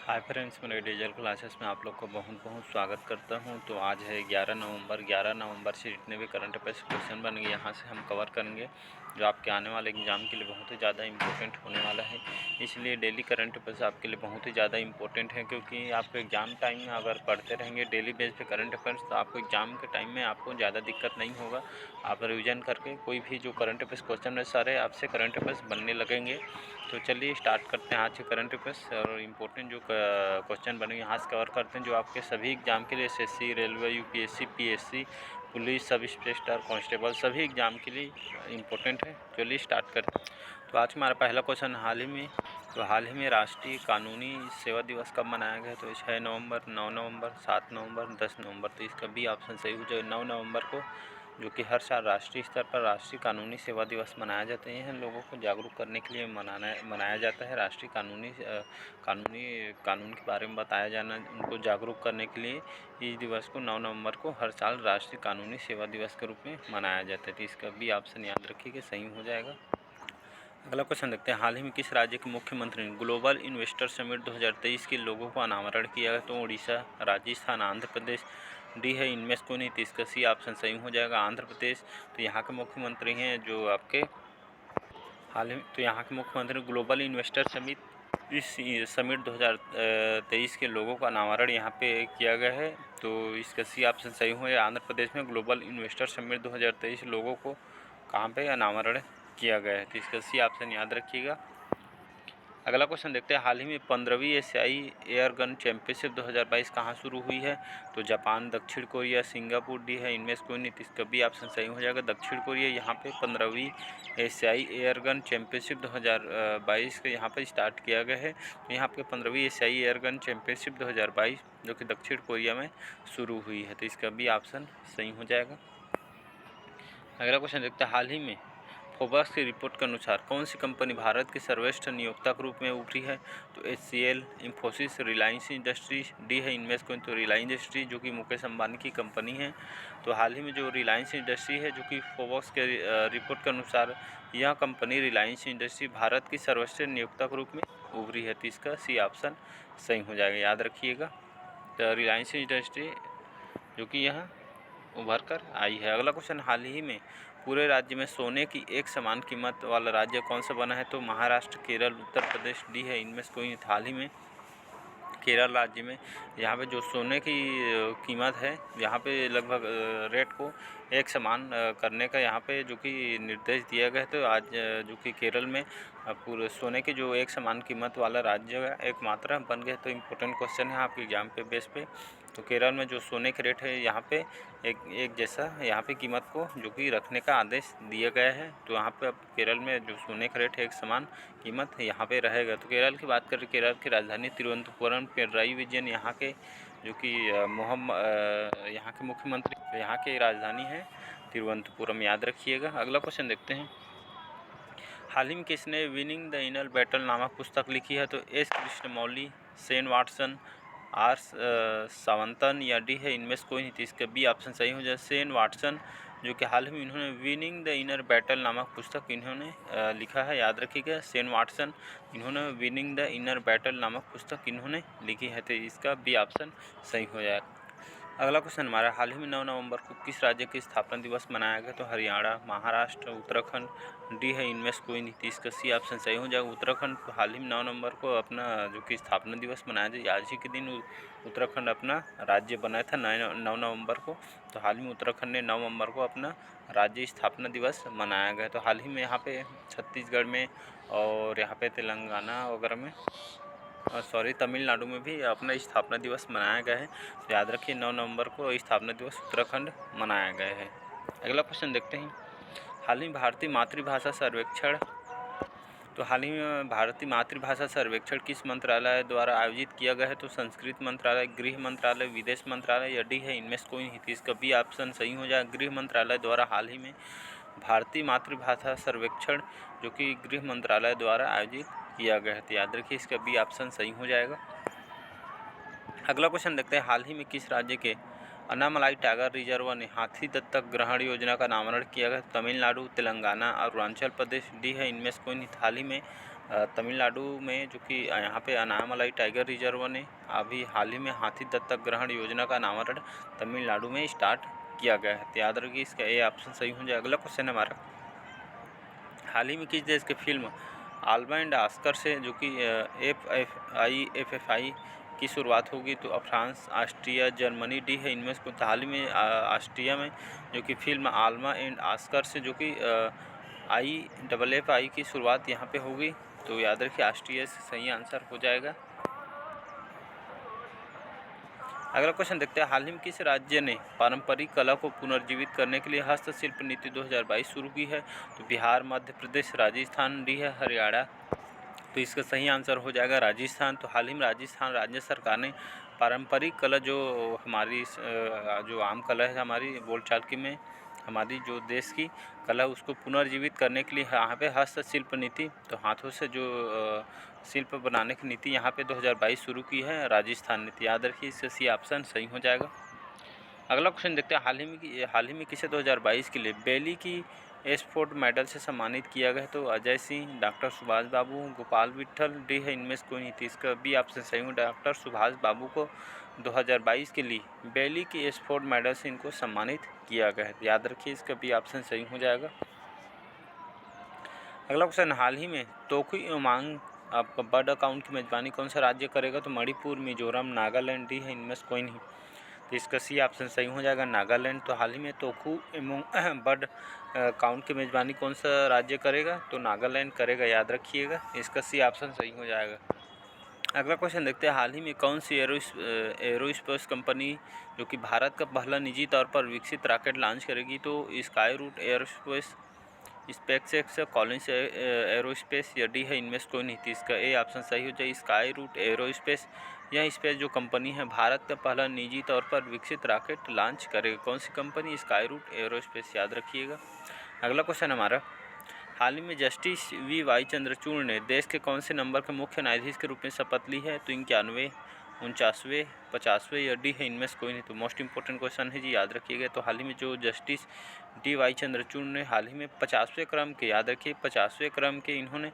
Hi friends, मेरे digital classes में आप लोग को बहुत बहुत स्वागत करता हूं। तो आज है 11 नवंबर से जितने भी करंट अफेयर्स क्वेश्चन बनेंगे यहाँ से हम कवर करेंगे, जो आपके आने वाले एग्ज़ाम के लिए बहुत ही ज़्यादा इंपॉर्टेंट होने वाला है। इसलिए डेली करंट अफेयर्स आपके लिए बहुत ही ज़्यादा इंपॉर्टेंट है, क्योंकि आपको एग्ज़ाम टाइम में अगर पढ़ते रहेंगे डेली बेस पे करंट अफेयर्स, तो आपको एग्ज़ाम के टाइम में आपको ज़्यादा दिक्कत नहीं होगा। आप रिविज़न करके कोई भी जो करंट अफेयर्स क्वेश्चन है सारे आपसे करंट अफेयर्स बनने लगेंगे। तो चलिए स्टार्ट करते हैं आज के करंट अफेयर्स और इम्पोर्टेंट जो क्वेश्चन बने यहाँ से कवर करते हैं, जो आपके सभी एग्ज़ाम के लिए SSC, railway, UPSC, PSC, police, sub inspector, constable सभी एग्ज़ाम के लिए इम्पोर्टेंट है। चलिए स्टार्ट करते हैं। तो आज हमारा पहला क्वेश्चन हाल ही में राष्ट्रीय कानूनी सेवा दिवस कब मनाया गया? तो 6 नवंबर, 9 नवंबर, 7 नवंबर, 10 नवंबर। तो इसका भी ऑप्शन सही हो जाए 9 नवंबर को, जो कि हर साल राष्ट्रीय स्तर पर राष्ट्रीय कानूनी सेवा दिवस मनाया जाता है। यह लोगों को जागरूक करने के लिए मनाया जाता है। राष्ट्रीय कानून के बारे में बताया जाना, उनको जागरूक करने के लिए इस दिवस को 9 नवंबर को हर साल राष्ट्रीय कानूनी सेवा दिवस के रूप में मनाया जाता है। तो इसका भी ऑप्शन याद रखिएगा, सही हो जाएगा। अगला क्वेश्चन देखते हैं, हाल ही में किस राज्य के मुख्यमंत्री ने ग्लोबल इन्वेस्टर समिट 2023 के लोगों को अनावरण किया है? तो उड़ीसा, राजस्थान, आंध्र प्रदेश। डी है इनमें से कोई नहीं, तो इसका सी ऑप्शन सही हो जाएगा, आंध्र प्रदेश। तो यहाँ के मुख्यमंत्री हैं जो आपके यहाँ के मुख्यमंत्री ग्लोबल इन्वेस्टर समिट इस समिट 2023 के लोगों का अनावरण यहाँ पे किया गया है। तो इसका सी ऑप्शन सही हो जाएगा, आंध्र प्रदेश में ग्लोबल इन्वेस्टर समिट 2023 लोगों को कहाँ पे अनावरण किया गया है। तो इसका सी ऑप्शन याद रखिएगा। अगला क्वेश्चन देखते हैं, हाल ही में 15वीं एशियाई एयर गन चैंपियनशिप 2022 कहाँ शुरू हुई है? तो जापान, दक्षिण कोरिया, सिंगापुर। डी है इनमें से कोई नहीं, इसका भी ऑप्शन सही हो जाएगा, दक्षिण कोरिया। यहाँ पे 15वीं एशियाई एयर गन चैंपियनशिप 2022 का यहाँ पर स्टार्ट किया गया है। तो यहाँ पे 15वीं एशियाई एयर गन चैंपियनशिप 2022 जो कि दक्षिण कोरिया में शुरू हुई है। तो इसका भी ऑप्शन सही हो जाएगा। अगला क्वेश्चन देखते हैं, हाल ही में फोबर्स की रिपोर्ट के अनुसार कौन सी कंपनी भारत के सर्वश्रेष्ठ नियोक्ता के रूप में उभरी है? तो HCL, Infosys, Reliance industries. D है इनमें से कोई, तो रिलायंस इंडस्ट्रीज जो कि मुकेश अंबानी की कंपनी है। तो हाल ही में जो रिलायंस इंडस्ट्री है, जो कि फोबर्स के रिपोर्ट के अनुसार यह कंपनी रिलायंस इंडस्ट्री भारत की सर्वश्रेष्ठ नियोक्ता के रूप में उभरी है। तो इसका सी ऑप्शन सही हो जाएगा, याद रखिएगा। तो रिलायंस इंडस्ट्री जो कि यहाँ उभर कर आई है। अगला क्वेश्चन, हाल ही में पूरे राज्य में सोने की एक समान कीमत वाला राज्य कौन सा बना है? तो महाराष्ट्र, केरल, उत्तर प्रदेश। डी है इनमें से कोई नहीं, हाल ही में केरल राज्य में यहाँ पे जो सोने की कीमत है, यहाँ पे लगभग रेट को एक समान करने का यहाँ पे जो कि निर्देश दिया गया है। तो आज जो कि केरल में पूरे सोने की जो एक समान कीमत वाला राज्य एकमात्र बन गया। तो इम्पोर्टेंट क्वेश्चन है आपके एग्जाम पे बेस पे। तो केरल में जो सोने के रेट है यहाँ पे एक जैसा यहाँ पे कीमत को जो कि रखने का आदेश दिया गया है। तो यहाँ पे अब केरल में जो सोने का रेट है एक समान कीमत यहाँ पे रहेगा। तो केरल की बात करें, केरल की राजधानी तिरुवनंतपुरम, पिनराई विजयन यहाँ के जो कि यहाँ के मुख्यमंत्री, यहाँ की राजधानी है तिरुवनंतपुरम, याद रखिएगा। अगला क्वेश्चन देखते हैं, हाल ही में किसने विनिंग द इनर बैटल नामक पुस्तक लिखी है? तो एस कृष्णमौली, शेन वाटसन, आर सावंतन या डी है इनमें से कोई नहीं, तो इसका बी ऑप्शन सही हो जाए, शेन वाटसन, जो कि हाल ही में इन्होंने विनिंग द इनर बैटल नामक पुस्तक इन्होंने लिखा है, याद रखिएगा। शेन वाटसन, इन्होंने विनिंग द इनर बैटल नामक पुस्तक इन्होंने लिखी है। तो इसका बी ऑप्शन सही हो जाएगा। अगला क्वेश्चन हमारा, हाल ही में 9 नवंबर को किस राज्य की स्थापना दिवस मनाया गया? तो हरियाणा, महाराष्ट्र, उत्तराखंड। डी है इनमें से कोई नहीं, तो इसका सी ऑप्शन सही हो जाएगा, उत्तराखंड। तो हाल ही में 9 नवंबर को अपना जो कि स्थापना दिवस मनाया जाए, आज ही के दिन उत्तराखंड अपना राज्य बनाया था 9 नवंबर को। तो हाल ही में उत्तराखंड ने 9 नवंबर को अपना राज्य स्थापना दिवस मनाया गया। तो हाल ही में यहाँ पे छत्तीसगढ़ में और यहाँ पे तेलंगाना वगैरह में तमिलनाडु में भी अपना स्थापना दिवस मनाया गया है। तो याद रखिए 9 नवंबर को स्थापना दिवस उत्तराखंड मनाया गया है। अगला क्वेश्चन देखते हैं, हाल ही भारतीय मातृभाषा सर्वेक्षण भारतीय मातृभाषा सर्वेक्षण किस मंत्रालय द्वारा आयोजित किया गया है? तो संस्कृत मंत्रालय, गृह मंत्रालय, विदेश मंत्रालय या डी है इनमें से कोई नहीं, तो इसका बी ऑप्शन सही हो जाए, गृह मंत्रालय द्वारा हाल ही में भारतीय मातृभाषा सर्वेक्षण जो कि गृह मंत्रालय द्वारा आयोजित किया गया है। तो याद रखिए इसका बी ऑप्शन सही हो जाएगा। अगला क्वेश्चन देखते हैं, हाल ही में किस राज्य के अन्नामलाई टाइगर रिजर्व ने हाथी दत्तक ग्रहण योजना का नामकरण किया गया? तमिलनाडु, तेलंगाना और अरुणाचल प्रदेश। डी है इनमें से कोई नहीं, हाल ही में तमिलनाडु में जो कि यहाँ पे अनामलाई टाइगर रिजर्व ने अभी हाल ही में हाथी दत्तक ग्रहण योजना का अनावरण तमिलनाडु में स्टार्ट किया गया है। तो याद रखिए इसका ए ऑप्शन सही हो जाए। अगला क्वेश्चन हमारा, हाल ही में किस देश की फिल्म आल्मा एंड ऑस्कर से जो कि एफ.एफ.आई की शुरुआत होगी? तो फ्रांस, ऑस्ट्रिया, जर्मनी डी है इनमें से। हाल ही में ऑस्ट्रिया में जो कि फिल्म आल्मा एंड ऑस्कर से जो कि IFFI की शुरुआत यहाँ पे होगी। तो याद रखिए ऑस्ट्रिया से सही आंसर हो जाएगा। अगला क्वेश्चन देखते हैं, हाल ही में किस राज्य ने पारंपरिक कला को पुनर्जीवित करने के लिए हस्तशिल्प नीति 2022 शुरू की है? तो बिहार, मध्य प्रदेश, राजस्थान डी है हरियाणा। तो इसका सही आंसर हो जाएगा राजस्थान। तो हाल ही में राजस्थान राज्य सरकार ने पारंपरिक कला जो हमारी जो आम कला है हमारी बोलचाल की में हमारी जो देश की कला उसको पुनर्जीवित करने के लिए यहाँ पे हस्तशिल्प नीति, तो हाथों से जो शिल्प बनाने की नीति यहाँ पे 2022 शुरू की है राजस्थान नीति। याद रखिए इसका सी ऑप्शन सही हो जाएगा। अगला क्वेश्चन देखते हैं, हाल ही में किसे 2022 के लिए बेली की स्पोर्ट मेडल से सम्मानित किया गया? तो अजय सिंह, डॉक्टर सुभाष बाबू, गोपाल विट्ठल डी है इनमें से कोई नहीं। थी इसका बी ऑप्शन सही हो। डॉक्टर सुभाष बाबू को 2022 के लिए बेली की स्पोर्ट मेडल से इनको सम्मानित किया गया है। याद रखिए इसका बी ऑप्शन सही हो जाएगा। अगला क्वेश्चन, हाल ही में तोक्यू उमांग आपका बर्ड अकाउंट की मेजबानी कौन सा राज्य करेगा? तो मणिपुर, मिजोरम, नागालैंड डी है इनमें से कोई नहीं। तो इसका सी ऑप्शन सही हो जाएगा नागालैंड। तो हाल ही में तोक्यू उमांग बर्ड काउंट की मेजबानी कौन सा राज्य करेगा? तो नागालैंड करेगा। याद रखिएगा इसका सी ऑप्शन सही हो जाएगा। अगला क्वेश्चन देखते हैं, हाल ही में कौन सी एरोस्पेस कंपनी जो कि भारत का पहला निजी तौर पर विकसित रॉकेट लॉन्च करेगी? तो Skyroot aerospace, SpaceX, Collins aerospace या डी है इनमें से कोई नहीं। थी इसका ए ऑप्शन सही हो जाए स्काई रूट एरोस्पेस। यह स्पेस जो कंपनी है भारत का पहला निजी तौर पर विकसित रॉकेट लॉन्च करेगा। कौन सी कंपनी? Skyroot aerospace. याद रखिएगा। अगला क्वेश्चन हमारा, हाल ही में जस्टिस VY चंद्रचूड़ ने देश के कौन से नंबर के मुख्य न्यायाधीश के रूप में शपथ ली है? तो 91, 49, 50 या डी है इनमें से कोई नहीं। तो मोस्ट इंपॉर्टेंट क्वेश्चन है जी, याद रखिएगा। तो हाल ही में जो जस्टिस DY चंद्रचूड़ ने हाल ही में 50वें क्रम के, याद रखिए 50वें क्रम के इन्होंने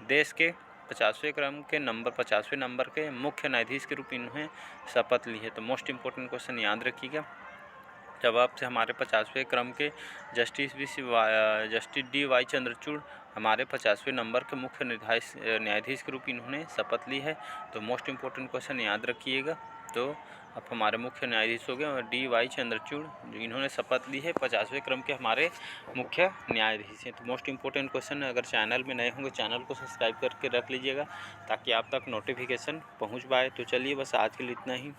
देश के 50वें क्रम के नंबर 50वें नंबर के मुख्य न्यायाधीश के रूप में इन्होंने शपथ ली है। तो मोस्ट इंपॉर्टेंट क्वेश्चन याद रखिएगा। जवाब से हमारे 50वें क्रम के जस्टिस DY चंद्रचूड़ हमारे 50वें नंबर के मुख्य न्यायाधीश के रूप इन्होंने शपथ ली है। तो मोस्ट इंपॉर्टेंट क्वेश्चन याद रखिएगा। तो अब हमारे मुख्य न्यायाधीश हो गए DY चंद्रचूड़, इन्होंने शपथ ली है 50वें क्रम के हमारे मुख्य न्यायाधीश हैं। तो मोस्ट इंपॉर्टेंट क्वेश्चन है। अगर चैनल में नए होंगे चैनल को सब्सक्राइब करके रख लीजिएगा ताकि आप तक नोटिफिकेशन पहुँच पाए। तो चलिए बस आज के लिए इतना ही।